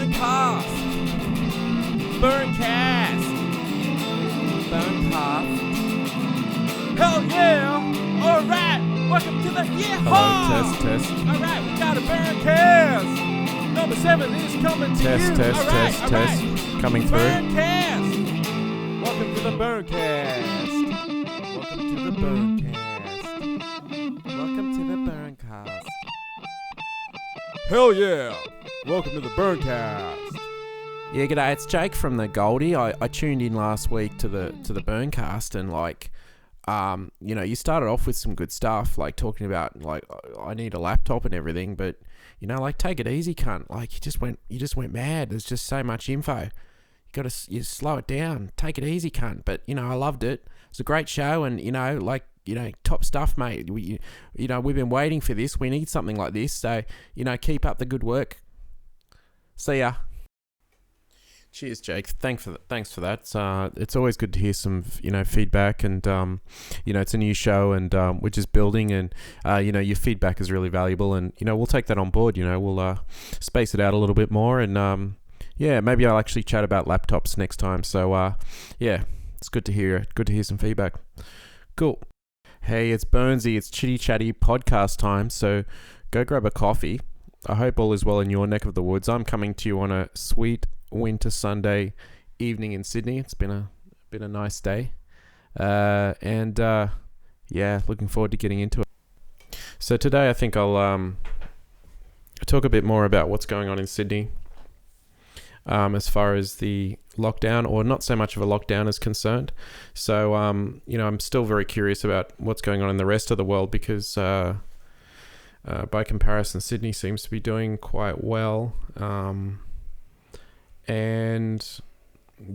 Byrnecast. Hell yeah! Alright, welcome to the Hello, test. Alright, we got a Byrnecast. Number 7 is coming to you. Test. Coming through. Byrnecast. Welcome to the Byrnecast. Welcome to the Byrnecast. Welcome to the Byrnecast. Hell yeah! Welcome to the Byrnecast. Yeah, g'day. It's Jake from the Goldie. I tuned in last week to the Byrnecast and you started off with some good stuff, like talking about like I need a laptop and everything, but take it easy, cunt. Like you just went mad. There's just so much info. You slow it down. Take it easy, cunt. But I loved it. It's a great show, and top stuff, mate. We've been waiting for this. We need something like this. So keep up the good work. See ya. Cheers, Jake. Thanks for that. It's always good to hear some feedback, and it's a new show, and we're just building, and your feedback is really valuable, and we'll take that on board. We'll space it out a little bit more, and maybe I'll actually chat about laptops next time. So it's good to hear. Good to hear some feedback. Cool. Hey, it's Burnsy. It's Chitty Chatty podcast time. So go grab a coffee. I hope all is well in your neck of the woods. I'm coming to you on a sweet winter Sunday evening in Sydney. It's been a nice day, and looking forward to getting into it. So today I think I'll talk a bit more about what's going on in Sydney, as far as the lockdown, or not so much of a lockdown is concerned. So I'm still very curious about what's going on in the rest of the world, because by comparison Sydney seems to be doing quite well. And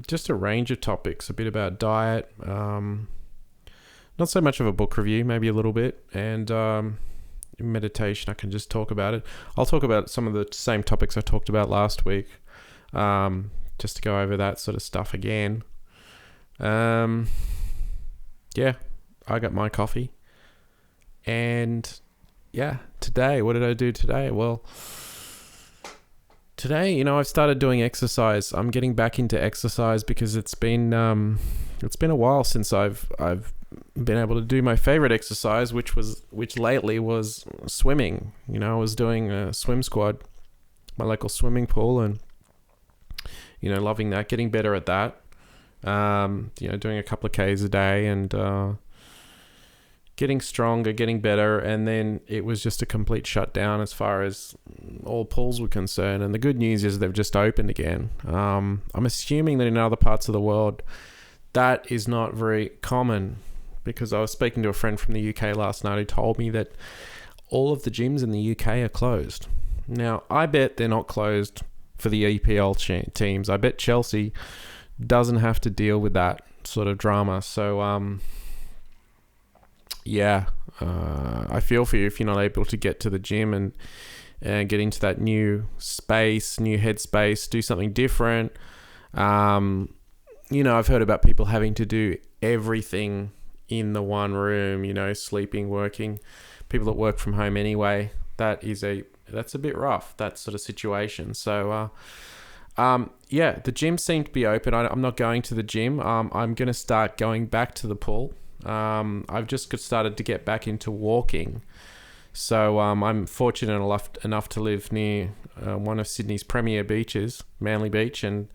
just a range of topics, a bit about diet, not so much of a book review, maybe a little bit, and meditation. I can just talk about it. I'll talk about some of the same topics I talked about last week, just to go over that sort of stuff again. I got my coffee, and today, what did I do today? Well, today, I've started doing exercise. I'm getting back into exercise because it's been a while since I've been able to do my favorite exercise, which lately was swimming. I was doing a swim squad, my local swimming pool, and loving that, getting better at that. Doing a couple of Ks a day, and getting stronger, getting better, and then it was just a complete shutdown as far as all pools were concerned. And the good news is they've just opened again. I'm assuming that in other parts of the world that is not very common, because I was speaking to a friend from the UK last night who told me that all of the gyms in the UK are closed. Now, I bet they're not closed for the EPL teams. I bet Chelsea doesn't have to deal with that sort of drama. So I feel for you if you're not able to get to the gym and get into that new space, new headspace, do something different. I've heard about people having to do everything in the one room, sleeping, working, people that work from home anyway. That's a bit rough, that sort of situation. So, the gym seemed to be open. I'm not going to the gym. I'm going to start going back to the pool. I've just started to get back into walking. So I'm fortunate enough to live near one of Sydney's premier beaches, Manly Beach, and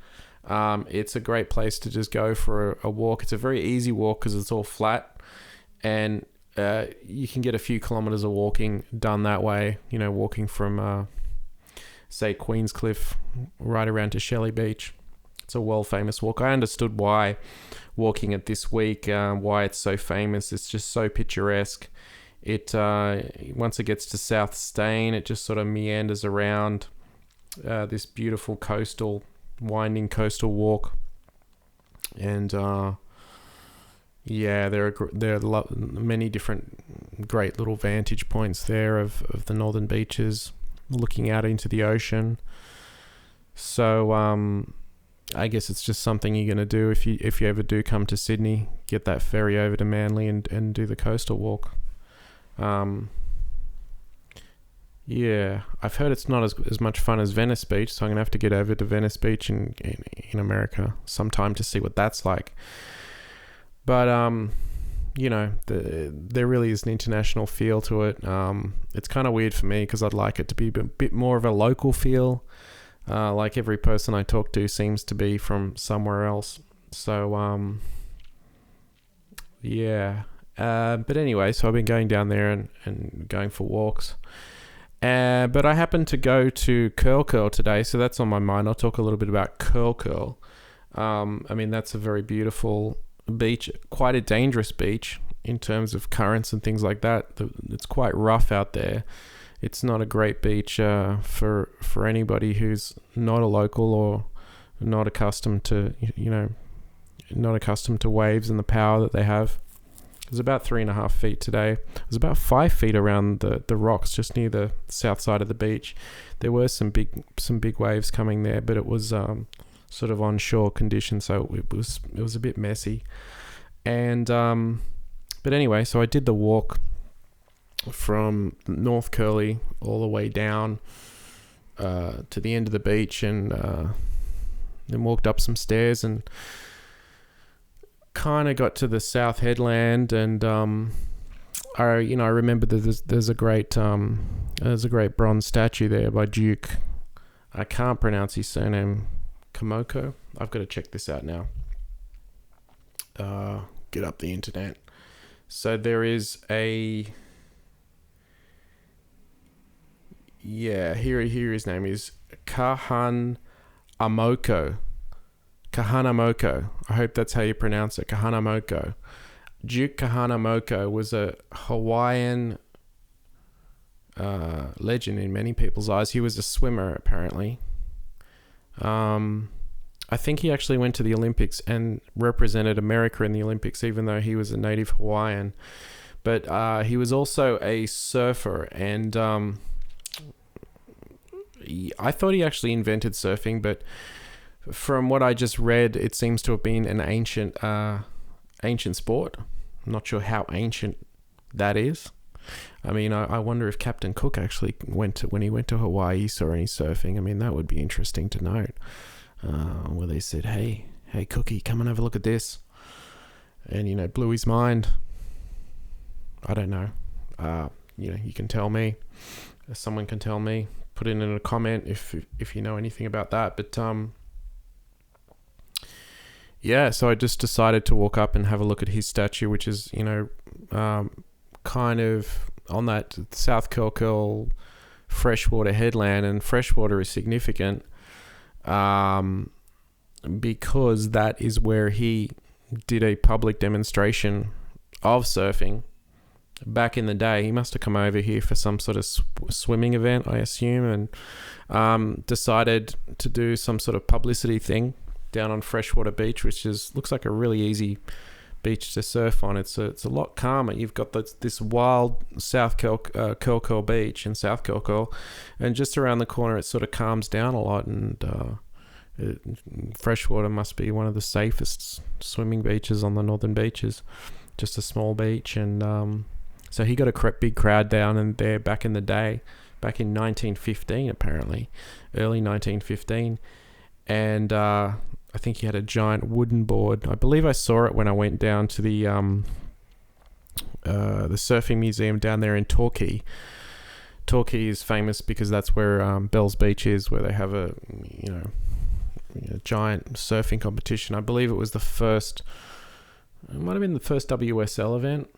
it's a great place to just go for a walk. It's a very easy walk because it's all flat, and you can get a few kilometres of walking done that way, walking from, say, Queenscliff right around to Shelley Beach. It's a world-famous walk. I understood why walking it this week, why it's so famous. It's just so picturesque. It once it gets to South Stane, it just sort of meanders around this beautiful winding coastal walk. And there are many different great little vantage points there of the northern beaches, looking out into the ocean. So I guess it's just something you're going to do if you ever do come to Sydney. Get that ferry over to Manly and do the coastal walk. Yeah, I've heard it's not as much fun as Venice Beach, so I'm gonna have to get over to Venice Beach in America sometime to see what that's like. But there really is an international feel to it. It's kind of weird for me because I'd like it to be a bit more of a local feel. Like every person I talk to seems to be from somewhere else. So yeah. But anyway, so I've been going down there and going for walks. But I happened to go to Curl Curl today, so that's on my mind. I'll talk a little bit about Curl Curl. That's a very beautiful beach, quite a dangerous beach in terms of currents and things like that. It's quite rough out there. It's not a great beach for anybody who's not a local or not accustomed to waves and the power that they have. It was about 3.5 feet today. It was about 5 feet around the rocks just near the south side of the beach. There were some big waves coming there, but it was sort of onshore conditions, so it was a bit messy. And but anyway, so I did the walk from North Curly all the way down to the end of the beach, and then walked up some stairs and kind of got to the South Headland, and I remember there's a great bronze statue there by Duke. I can't pronounce his surname. Kamoko. I've got to check this out now. Get up the internet. So there is a here his name is Kahanamoku. Kahanamoku. I hope that's how you pronounce it. Kahanamoku. Duke Kahanamoku was a Hawaiian legend in many people's eyes. He was a swimmer, apparently. I think he actually went to the Olympics and represented America in the Olympics, even though he was a native Hawaiian. But he was also a surfer, and I thought he actually invented surfing, but from what I just read, it seems to have been an ancient sport. I'm not sure how ancient that is. I wonder if Captain Cook actually when he went to Hawaii, saw any surfing. That would be interesting to note. Where they said, hey Cookie, come and have a look at this. And, blew his mind. I don't know. You can tell me. Someone can tell me. Put it in a comment if you know anything about that. But, so I just decided to walk up and have a look at his statue, which is, kind of on that South Curl freshwater headland, and freshwater is significant because that is where he did a public demonstration of surfing back in the day. He must have come over here for some sort of swimming event, I assume, and decided to do some sort of publicity thing down on Freshwater Beach, which looks like a really easy beach to surf on. It's a lot calmer. You've got this wild South Curl Beach in South Curl, and just around the corner it sort of calms down a lot. And Freshwater must be one of the safest swimming beaches on the northern beaches. Just a small beach, and so he got a big crowd down in there back in the day, back in 1915 apparently, early 1915, and I think he had a giant wooden board. I believe I saw it when I went down to the surfing museum down there in Torquay. Torquay is famous because that's where Bell's Beach is, where they have a giant surfing competition. I believe it was it might have been the first WSL event.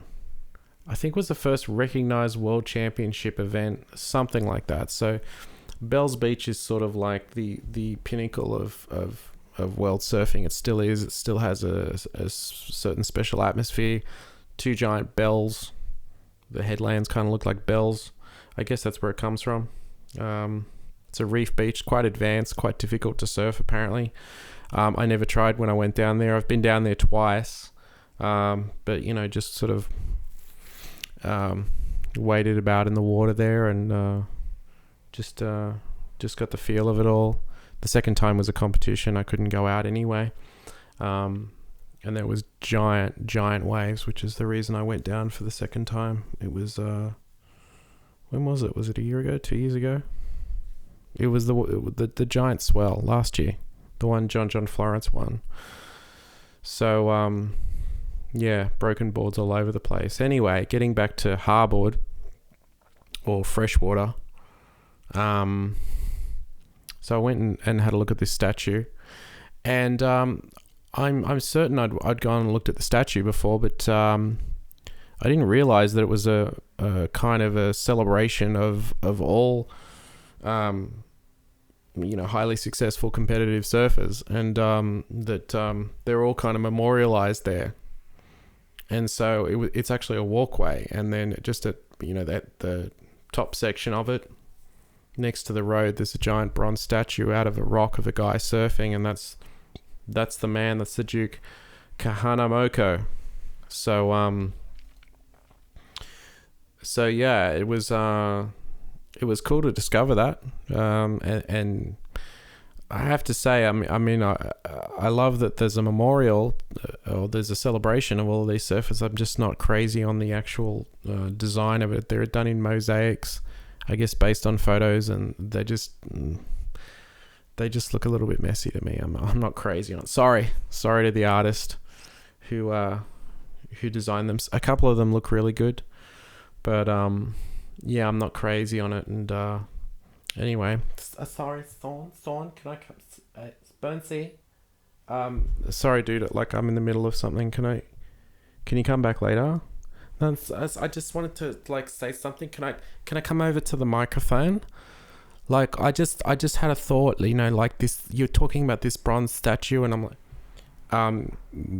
I think it was the first recognized world championship event, something like that. So Bell's Beach is sort of like the pinnacle of world surfing. It still is. It still has a certain special atmosphere. 2 giant bells. The headlands kind of look like bells. I guess that's where it comes from. It's a reef beach, quite advanced, quite difficult to surf apparently. I never tried when I went down there. I've been down there twice, but just sort of waded about in the water there, and just got the feel of it all. The second time was a competition. I couldn't go out anyway. And there was giant waves, which is the reason I went down for the second time. It was, When was it? Was it a year ago? 2 years ago? It was the giant swell last year. The one John Florence won. So, yeah, broken boards all over the place. Anyway, getting back to hardboard or freshwater. So I went and had a look at this statue. And I'm certain I'd gone and looked at the statue before, but I didn't realize that it was a kind of a celebration of all highly successful competitive surfers, and that they're all kind of memorialized there. And so it's actually a walkway, and then just at that the top section of it, next to the road, there's a giant bronze statue out of a rock of a guy surfing, and that's the man. That's the Duke Kahanamoko. So yeah, it was cool to discover that, and I have to say, I love that there's a memorial or there's a celebration of all of these surfers. I'm just not crazy on the actual design of it. They're done in mosaics, I guess, based on photos, and they just look a little bit messy to me. I'm not crazy on it. Sorry to the artist who designed them. A couple of them look really good, but yeah, I'm not crazy on it. And anyway, sorry, Thorn, can I come? Burnsy. Sorry, dude. Like, I'm in the middle of something. Can you come back later? No, I just wanted to say something. Can I come over to the microphone? Like, I just had a thought. Like this. You're talking about this bronze statue, and I'm like,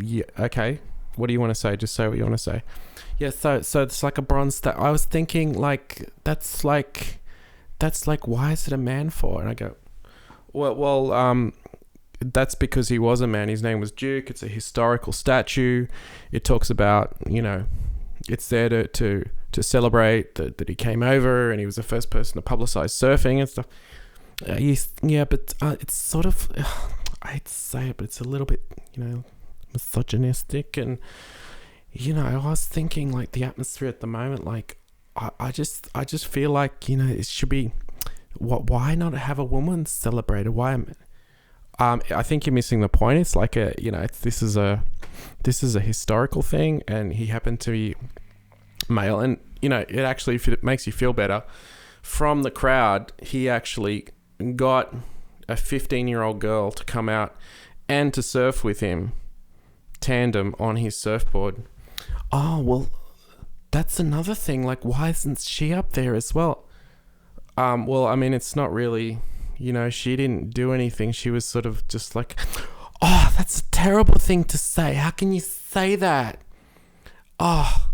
yeah, okay. What do you want to say? Just say what you want to say. Yeah, so it's like a bronze statue. I was thinking, like, that's like, why is it a man for? And I go, well, that's because he was a man. His name was Duke. It's a historical statue. It talks about, it's there to celebrate that he came over and he was the first person to publicize surfing and stuff. Yeah, but it's sort of, I hate to say it, but it's a little bit, misogynistic. And I was thinking, like, the atmosphere at the moment, like, I just feel like, it should be, why not have a woman celebrated? Why? I think you're missing the point. It's like this is a historical thing, and he happened to be male, and it actually, if it makes you feel better, from the crowd, he actually got a 15-year-old girl to come out and to surf with him tandem on his surfboard. Oh, well, that's another thing. Like, why isn't she up there as well? Well, I mean, it's not really, she didn't do anything. She was sort of just like, oh, that's a terrible thing to say. How can you say that? Oh,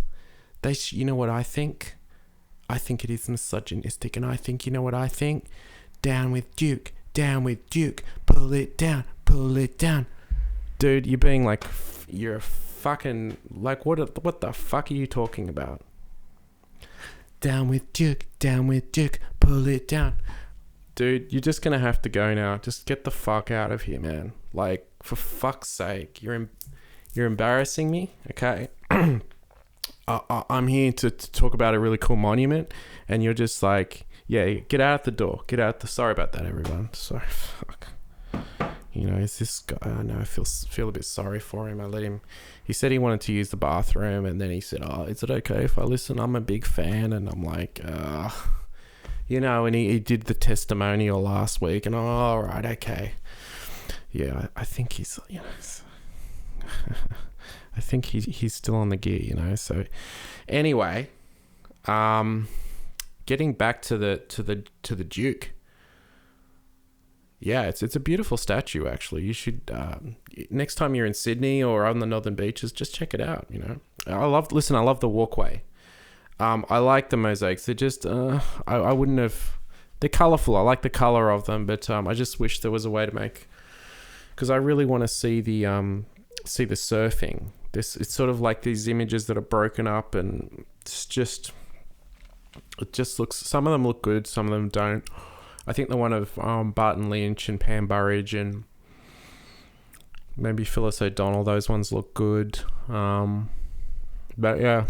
you know what I think? I think it is misogynistic, and I think, you know what I think? Down with Duke, pull it down. Dude, you're being like, you're a fucking, like, what the fuck are you talking about? Down with Duke, pull it down. Dude, you're just gonna have to go now. Just get the fuck out of here, man. Like, for fuck's sake, you're embarrassing me, okay? I'm here to talk about a really cool monument, and you're just like, yeah, get out the door. Sorry about that, everyone. Sorry, fuck. It's this guy. I know, I feel a bit sorry for him. I let him. He said he wanted to use the bathroom, and then he said, "Oh, is it okay if I listen? I'm a big fan." And I'm like, and he did the testimonial last week, and all right, okay, yeah, I think he's, I think he's still on the gear, So, anyway, getting back to the Duke. Yeah, it's a beautiful statue, actually. You should, next time you're in Sydney or on the Northern Beaches, just check it out, I love the walkway. I like the mosaics. They're just, I wouldn't have, they're colourful. I like the colour of them, but I just wish there was a way to make, because I really want to see the surfing. It's sort of like these images that are broken up, and it just looks, some of them look good, some of them don't. I think the one of Barton Lynch and Pam Burridge and maybe Phyllis O'Donnell, those ones look good. But yeah,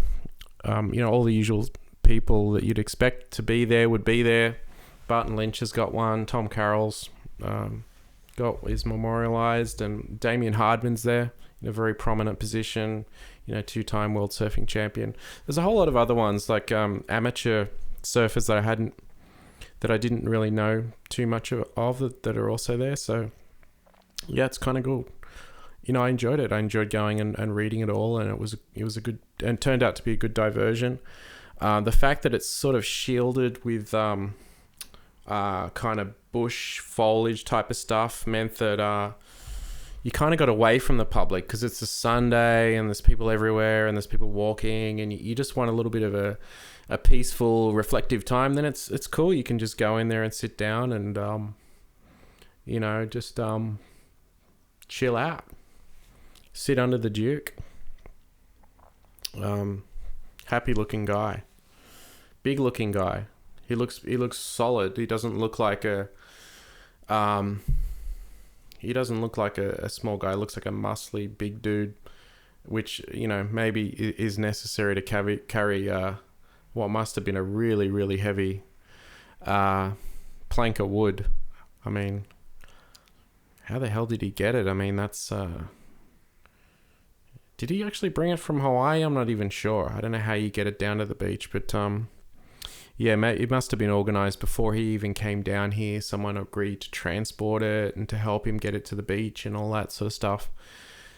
all the usual people that you'd expect to be there would be there. Barton Lynch has got one. Tom Carroll's is memorialised, and Damien Hardman's there in a very prominent position. 2-time world surfing champion. There's a whole lot of other ones like amateur surfers that I didn't really know too much of that are also there. So yeah, it's kind of cool. I enjoyed it. I enjoyed going and reading it all, and it was a good, and turned out to be a good diversion. The fact that it's sort of shielded with kind of bush foliage type of stuff meant that you kind of got away from the public, because it's a Sunday and there's people everywhere and there's people walking, and you just want a little bit of a peaceful, reflective time. Then it's cool. You can just go in there and sit down and just chill out, sit under the Duke. Happy looking guy, big looking guy. He looks solid. He doesn't look like a small guy. He looks like a muscly big dude, which maybe is necessary to carry what must have been a really, really heavy plank of wood. I mean, how the hell did he get it? I mean, that's did he actually bring it from Hawaii? I'm not even sure. I don't know how you get it down to the beach, but yeah, mate, it must have been organised before he even came down here. Someone agreed to transport it and to help him get it to the beach and all that sort of stuff.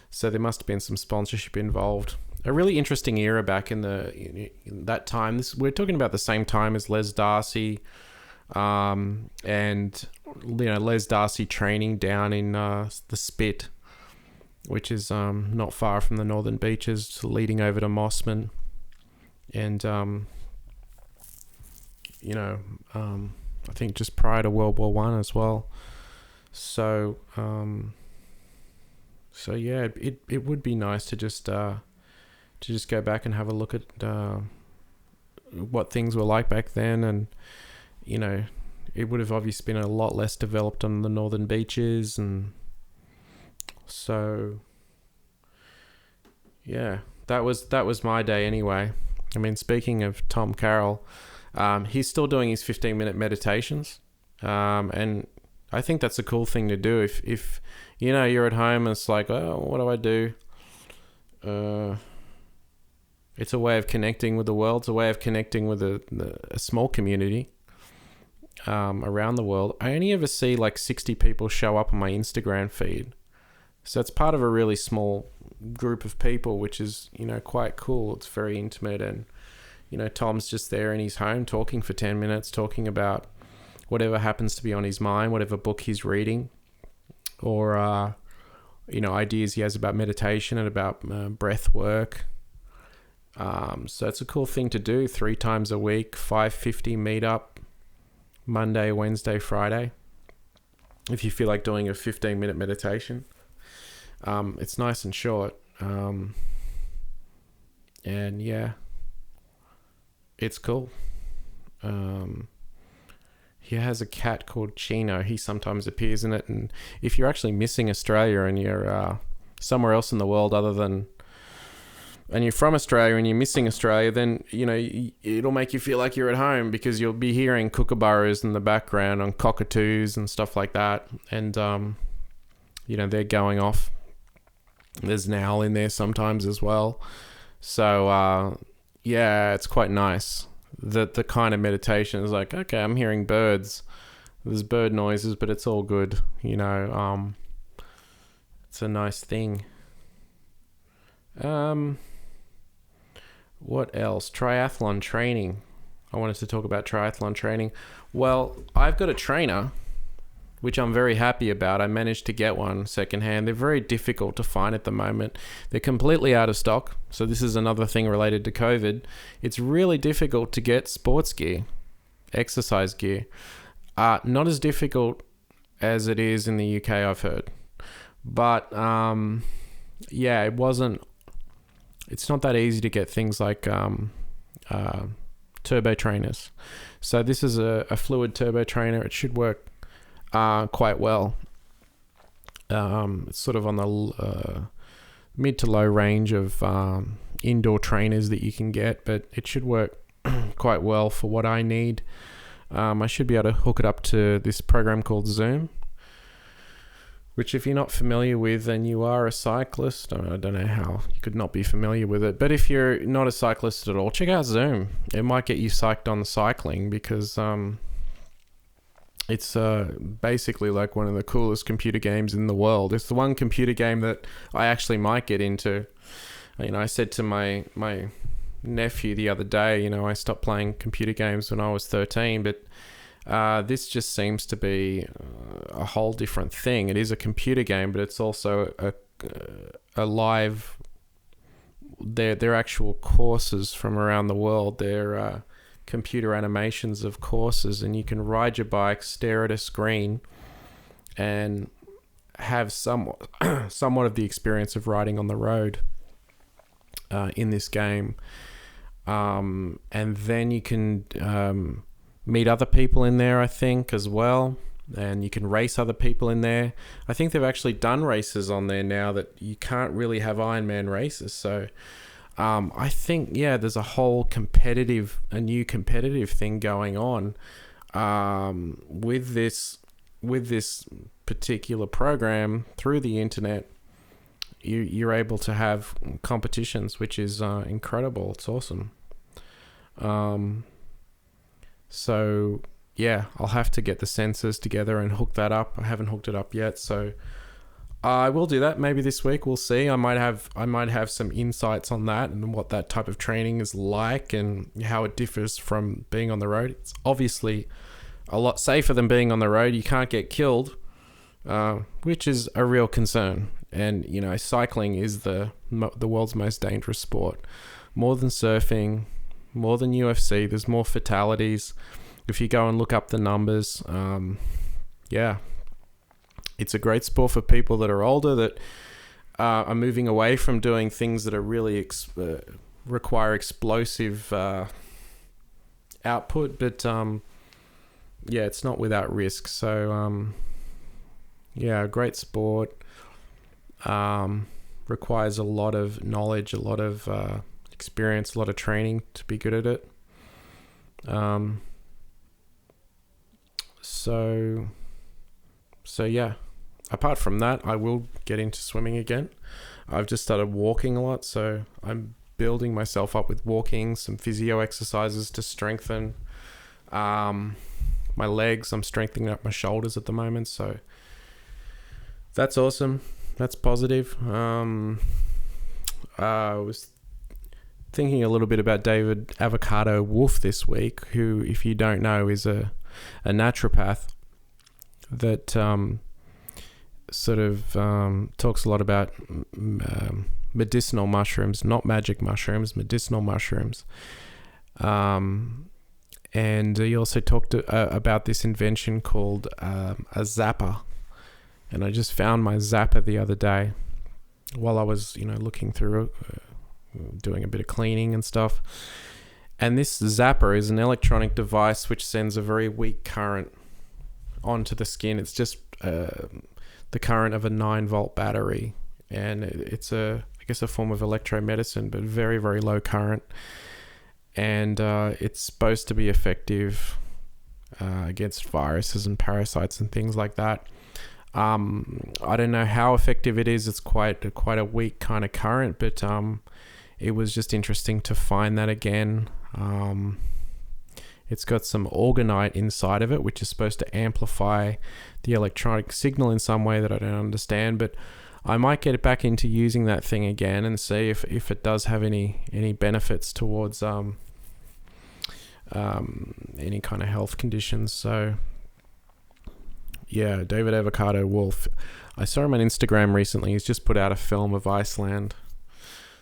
So there must have been some sponsorship involved. A really interesting era back in that time. We're talking about the same time as Les Darcy, and Les Darcy training down in the Spit, which is not far from the northern beaches, leading over to Mossman, and I think just prior to World War One as well. So yeah, it would be nice to just go back and have a look at what things were like back then, and it would have obviously been a lot less developed on the northern beaches, and so yeah, that was my day anyway. I mean, speaking of Tom Carroll, he's still doing his 15-minute meditations, and I think that's a cool thing to do. If you're at home and it's like, oh, what do I do? It's a way of connecting with the world. It's a way of connecting with a small community around the world. I only ever see like 60 people show up on my Instagram feed. So it's part of a really small group of people, which is, quite cool. It's very intimate, and Tom's just there in his home talking for 10 minutes, talking about whatever happens to be on his mind, whatever book he's reading, or, ideas he has about meditation and about breath work. So it's a cool thing to do 3 times a week, 5:50 meetup, Monday, Wednesday, Friday. If you feel like doing a 15-minute meditation, it's nice and short. And yeah, it's cool. He has a cat called Chino. He sometimes appears in it. And if you're actually missing Australia and you're somewhere else in the world and you're from Australia and you're missing Australia, then, it'll make you feel like you're at home, because you'll be hearing kookaburras in the background on cockatoos and stuff like that. And, they're going off. There's an owl in there sometimes as well. So, yeah, it's quite nice. The kind of meditation is like, okay, I'm hearing birds. There's bird noises, but it's all good. It's a nice thing. What else? Triathlon training. I wanted to talk about triathlon training. Well, I've got a trainer, which I'm very happy about. I managed to get one secondhand. They're very difficult to find at the moment. They're completely out of stock. So this is another thing related to COVID. It's really difficult to get sports gear, exercise gear. Not as difficult as it is in the UK, I've heard. But yeah, it's not that easy to get things like turbo trainers. So this is a fluid turbo trainer. It should work quite well. It's sort of on the mid to low range of indoor trainers that you can get, but it should work quite well for what I need. I should be able to hook it up to this program called Zoom, which if you're not familiar with and you are a cyclist, I don't know how you could not be familiar with it, but if you're not a cyclist at all, check out Zoom. It might get you psyched on cycling because it's basically like one of the coolest computer games in the world. It's the one computer game that I actually might get into. I said to my nephew the other day, I stopped playing computer games when I was 13, but this just seems to be a whole different thing. It is a computer game, but it's also a live. They're actual courses from around the world. They're computer animations of courses, and you can ride your bike, stare at a screen, and have somewhat of the experience of riding on the road in this game. And then you can meet other people in there, I think, as well. And you can race other people in there. I think they've actually done races on there now that you can't really have Ironman races. So I think, there's a whole new competitive thing going on with this particular program through the internet. You're able to have competitions, which is incredible. It's awesome. So I'll have to get the sensors together and hook that up. I haven't hooked it up yet, so I will do that maybe this week. We'll see. I might have some insights on that and what that type of training is like and how it differs from being on the road. It's obviously a lot safer than being on the road. You can't get killed, which is a real concern. And cycling is the world's most dangerous sport. More than surfing, more than UFC. There's more fatalities. If you go and look up the numbers, it's a great sport for people that are older, that are moving away from doing things that are really require explosive output. But it's not without risk. So a great sport. Requires a lot of knowledge, a lot of experience, a lot of training to be good at it. Apart from that, I will get into swimming again. I've just started walking a lot, so I'm building myself up with walking, some physio exercises to strengthen my legs. I'm strengthening up my shoulders at the moment, so that's awesome. That's positive. I was thinking a little bit about David Avocado Wolf this week, who, if you don't know, is a naturopath that talks a lot about medicinal mushrooms, not magic mushrooms, medicinal mushrooms. And he also talked about this invention called a zapper. And I just found my zapper the other day while I was, looking through, doing a bit of cleaning and stuff. And this zapper is an electronic device which sends a very weak current onto the skin. It's just the current of a 9-volt battery. And it's a form of electromedicine, but very, very low current. And it's supposed to be effective against viruses and parasites and things like that. I don't know how effective it is. It's quite a weak kind of current, but it was just interesting to find that again. It's got some orgonite inside of it, which is supposed to amplify the electronic signal in some way that I don't understand, but I might get it back into using that thing again and see if it does have any benefits towards any kind of health conditions. So David Avocado Wolf. I saw him on Instagram recently. He's just put out a film of Iceland.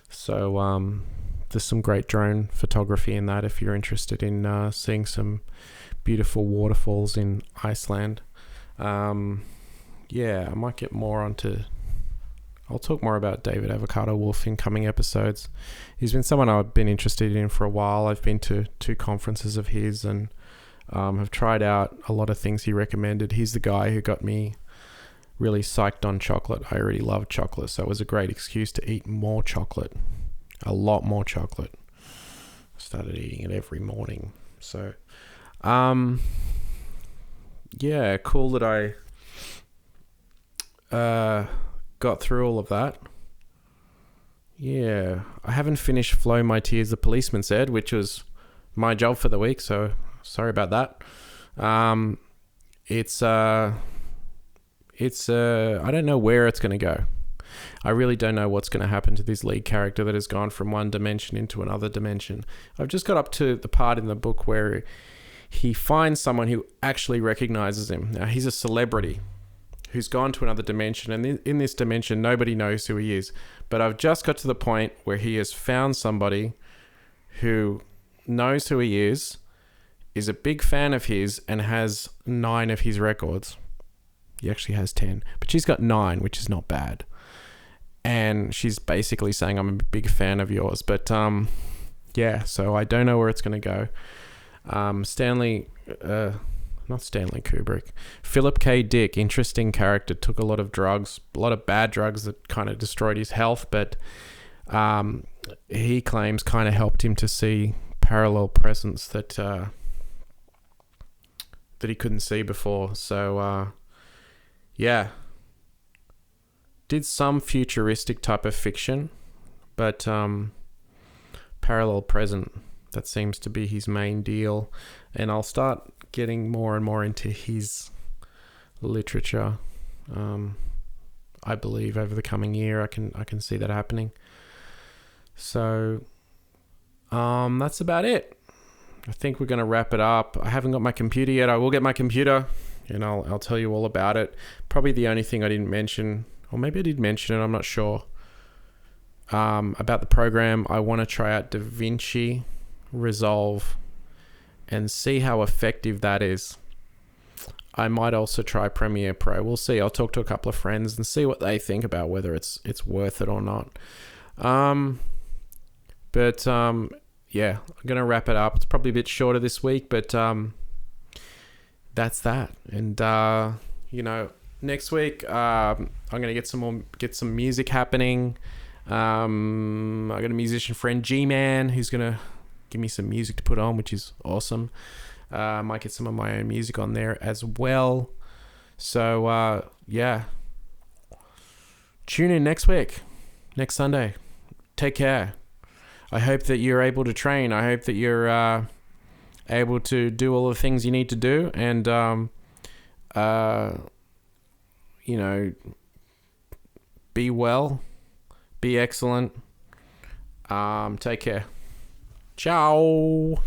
So there's some great drone photography in that if you're interested in seeing some beautiful waterfalls in Iceland. I might get more onto... I'll talk more about David Avocado Wolf in coming episodes. He's been someone I've been interested in for a while. I've been to 2 conferences of his and have tried out a lot of things he recommended. He's the guy who got me really psyched on chocolate. I already love chocolate, so it was a great excuse to eat more chocolate. A lot more chocolate. Started eating it every morning. So, yeah, cool that I got through all of that. Yeah, I haven't finished Flow My Tears, the policeman said, which was my job for the week, so sorry about that. It's I don't know where it's going to go. I really don't know what's going to happen to this lead character that has gone from one dimension into another dimension. I've just got up to the part in the book where he finds someone who actually recognizes him. Now, he's a celebrity who's gone to another dimension, and in this dimension, nobody knows who he is. But I've just got to the point where he has found somebody who knows who he is a big fan of his, and has 9 of his records. He actually has 10, but she's got 9, which is not bad. And she's basically saying, I'm a big fan of yours. But yeah, so I don't know where it's going to go. Not Stanley Kubrick. Philip K. Dick, interesting character, took a lot of drugs, a lot of bad drugs that kind of destroyed his health, but he claims kind of helped him to see parallel presence that he couldn't see before. So yeah, did some futuristic type of fiction, but parallel present, that seems to be his main deal. And I'll start getting more and more into his literature. I believe over the coming year I can see that happening. So that's about it. I think we're going to wrap it up. I haven't got my computer yet. I will get my computer, and I'll tell you all about it. Probably the only thing I didn't mention, or maybe I did mention it, I'm not sure, about the program. I want to try out DaVinci Resolve and see how effective that is. I might also try Premiere Pro. We'll see. I'll talk to a couple of friends and see what they think about whether it's worth it or not. Yeah, I'm going to wrap it up. It's probably a bit shorter this week, but that's that. And next week I'm going to get some music happening. I got a musician friend, G-Man, who's going to give me some music to put on, which is awesome. I might get some of my own music on there as well. So yeah, tune in next week, next Sunday. Take care. I hope that you're able to train. I hope that you're able to do all the things you need to do, and be well, be excellent. Take care. Ciao.